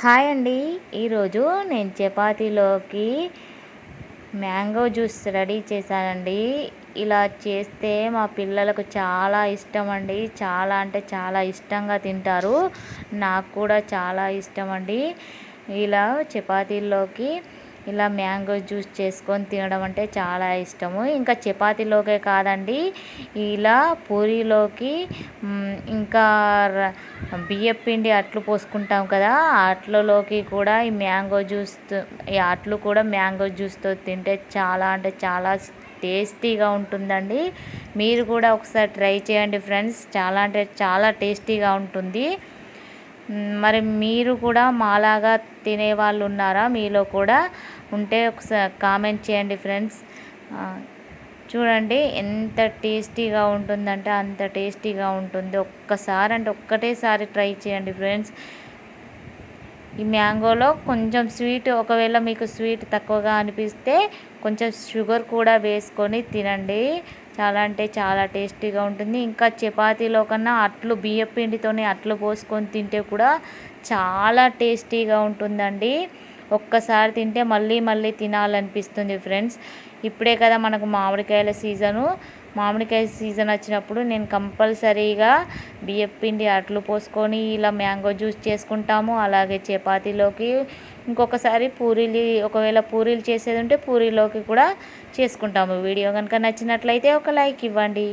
Hi అండి. ఈరోజు నేను చపాతీలోకి మ్యాంగో జ్యూస్ రెడీ చేశానండి. ఇలా చేస్తే మా పిల్లలకు చాలా ఇష్టం అండి. చాలా అంటే చాలా ఇష్టంగా తింటారు. నాకు కూడా చాలా ఇష్టం అండి. ఇలా చపాతీల్లోకి ఇలా మ్యాంగో జ్యూస్ చేసుకొని తినడం అంటే చాలా ఇష్టము. ఇంకా చపాతీలోకే కాదండి, ఇలా పూరీలోకి ఇంకా బియ్యపిండి అట్లు పోసుకుంటాం కదా, ఆ అట్లలోకి కూడా ఈ అట్లు కూడా మ్యాంగో జ్యూస్తో తింటే చాలా అంటే చాలా టేస్టీగా ఉంటుందండి. మీరు కూడా ఒకసారి ట్రై చేయండి ఫ్రెండ్స్. చాలా అంటే చాలా టేస్టీగా ఉంటుంది. మరి మీరు కూడా మాలాగా తినేవాళ్ళు ఉన్నారా? మీలో కూడా ఉంటే ఒకసారి కామెంట్ చేయండి ఫ్రెండ్స్. చూడండి ఎంత టేస్టీగా ఉంటుందంటే అంత టేస్టీగా ఉంటుంది. ఒక్కసారి అంటే ఒక్కటేసారి ట్రై చేయండి ఫ్రెండ్స్. ఈ మ్యాంగోలో కొంచెం స్వీట్, ఒకవేళ మీకు స్వీట్ తక్కువగా అనిపిస్తే కొంచెం షుగర్ కూడా వేసుకొని తినండి. చాలా అంటే చాలా టేస్టీగా ఉంటుంది. ఇంకా చపాతీలో కన్నా బియ్యపిండితోనే అట్లు పోసుకొని తింటే కూడా చాలా టేస్టీగా ఉంటుందండి. ఒక్కసారి తింటే మళ్ళీ మళ్ళీ తినాలనిపిస్తుంది ఫ్రెండ్స్. ఇప్పుడే కదా మనకు మామిడికాయ సీజన్ వచ్చినప్పుడు నేను కంపల్సరీగా బియ్యపిండి అట్లు పోసుకొని ఇలా మ్యాంగో జ్యూస్ చేసుకుంటాము. అలాగే చపాతీలోకి ఇంకొకసారి ఒకవేళ పూరీలు చేసేది ఉంటే పూరీలోకి కూడా చేసుకుంటాము. వీడియో కనుక నచ్చినట్లయితే ఒక లైక్ ఇవ్వండి.